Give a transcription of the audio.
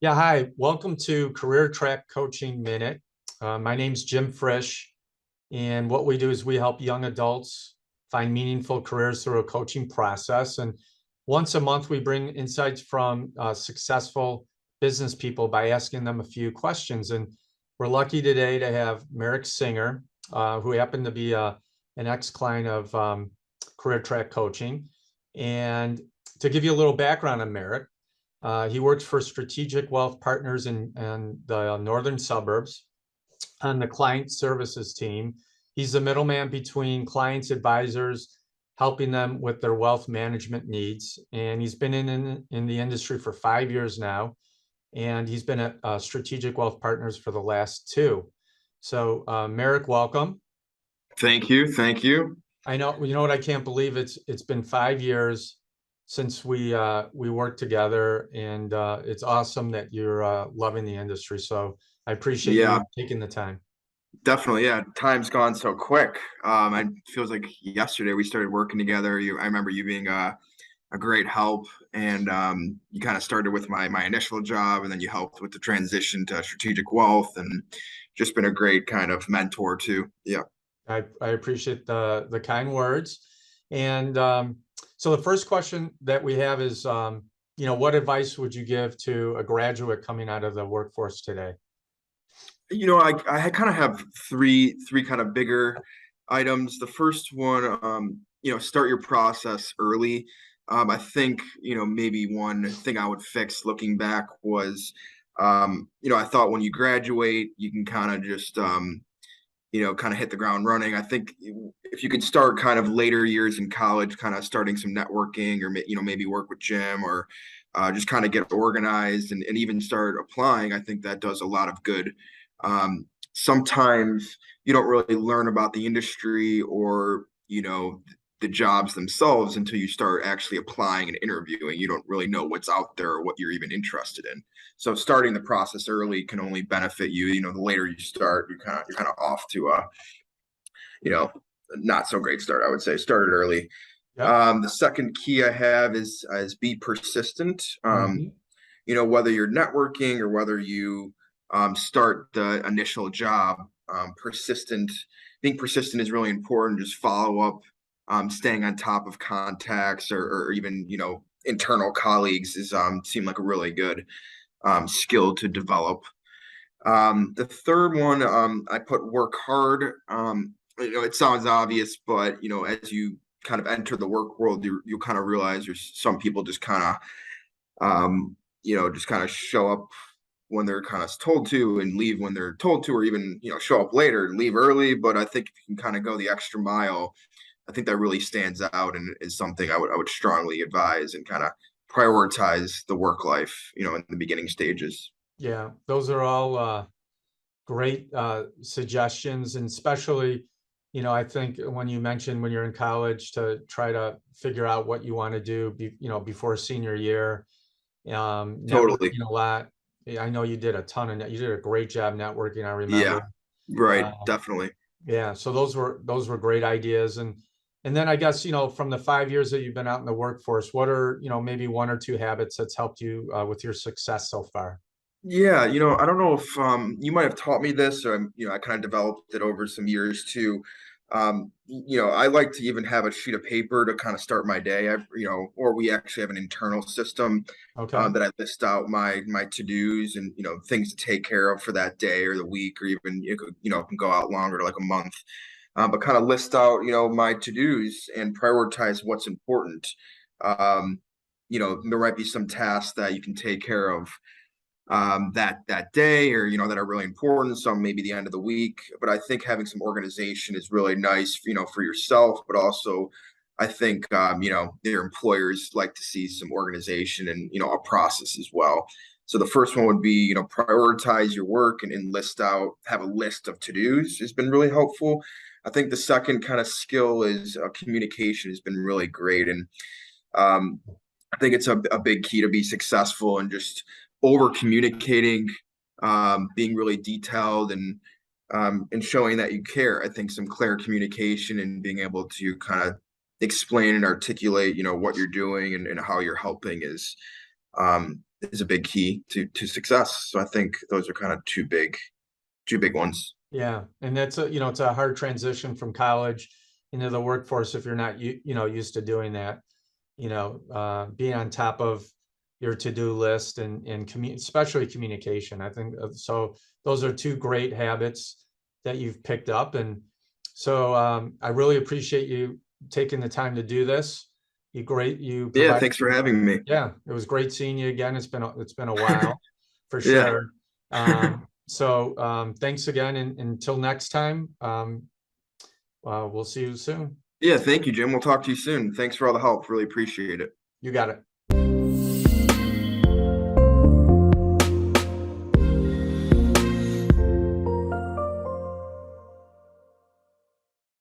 Yeah, hi. Welcome to Career Track Coaching Minute. My name's Jim Frisch, and what we do is we help young adults find meaningful careers through a coaching process. And once a month, we bring insights from successful business people by asking them a few questions. And we're lucky today to have Merrick Singer, who happened to be an ex-client of Career Track Coaching. And to give you a little background on Merrick, he works for Strategic Wealth Partners in the northern suburbs on the client services team. He's the middleman between clients, advisors, helping them with their wealth management needs. And he's been in the industry for 5 years now. And he's been at Strategic Wealth Partners for the last two. So, Merrick, welcome. Thank you. Thank you. I know, you know what, I can't believe it's been 5 years since we worked together, and it's awesome that you're loving the industry. So I appreciate Yeah, you taking the time. definitely. Yeah, time's gone so quick. It feels like yesterday we started working together. I remember you being a great help, and you kind of started with my initial job, and then you helped with the transition to strategic wealth, and just been a great kind of mentor too. Yeah. I appreciate the kind words. And so the first question that we have is, what advice would you give to a graduate coming out of the workforce today? I kind of have three kind of bigger items. The first one, start your process early. I think, maybe one thing I would fix looking back was, I thought when you graduate, you can kind of just, kind of hit the ground running. I think if you could start kind of later years in college, kind of starting some networking or, maybe work with Jim or just kind of get organized and even start applying, I think that does a lot of good. Sometimes you don't really learn about the industry or, the jobs themselves until you start actually applying and interviewing. You don't really know what's out there or what you're even interested in. So starting the process early can only benefit you. The later you start, you're kind of off to a, you know, not so great start, I would say. Started early. Yep. The second key I have is be persistent. Mhm. Whether you're networking or whether you start the initial job, being persistent is really important. Just follow up, staying on top of contacts or even, internal colleagues is seem like a really good skill to develop. The third one, I put work hard. It sounds obvious, but as you kind of enter the work world, you kind of realize there's some people just kind of, just kind of show up when they're kind of told to and leave when they're told to, or even show up later and leave early. But I think if you can kind of go the extra mile, I think that really stands out and is something I would strongly advise and kind of prioritize the work life, in the beginning stages. Yeah, those are all great suggestions, and especially, I think when you mentioned when you're in college to try to figure out what you want to do, before senior year, Totally. networking a lot. Yeah, I know you did a ton you did a great job networking, I remember. Yeah. Right. Um, Definitely. yeah, so those were great ideas. And then I guess, from the 5 years that you've been out in the workforce, what are, maybe one or two habits that's helped you with your success so far? Yeah, I don't know if you might have taught me this, or I kind of developed it over some years too. I like to even have a sheet of paper to kind of start my day. Or we actually have an internal system Okay. that I list out my to-dos and things to take care of for that day or the week, or even can go out longer to like a month. But kind of list out my to-dos and prioritize what's important. Um, there might be some tasks that you can take care of that day or that are really important, some maybe the end of the week. But I think having some organization is really nice, for yourself, but also I think their employers like to see some organization and a process as well. So the first one would be prioritize your work and have a list of to-dos has been really helpful. I think the second kind of skill is communication has been really great. And um, I think it's a big key to be successful and just over communicating, being really detailed and showing that you care. I think some clear communication and being able to kind of explain and articulate, what you're doing and how you're helping is is a big key to success. So I think those are kind of two big ones. Yeah, and that's it's a hard transition from college into the workforce if you're not used to doing that. Being on top of your to-do list and especially communication. I think so. Those are two great habits that you've picked up, and so I really appreciate you taking the time to do this. You Yeah, provided. thanks for having me. Yeah, it was great seeing you again. It's been a while for Yeah. sure. Thanks again, and until next time, we'll see you soon. Yeah, thank you, Jim. We'll talk to you soon. Thanks for all the help. Really appreciate it. You got it.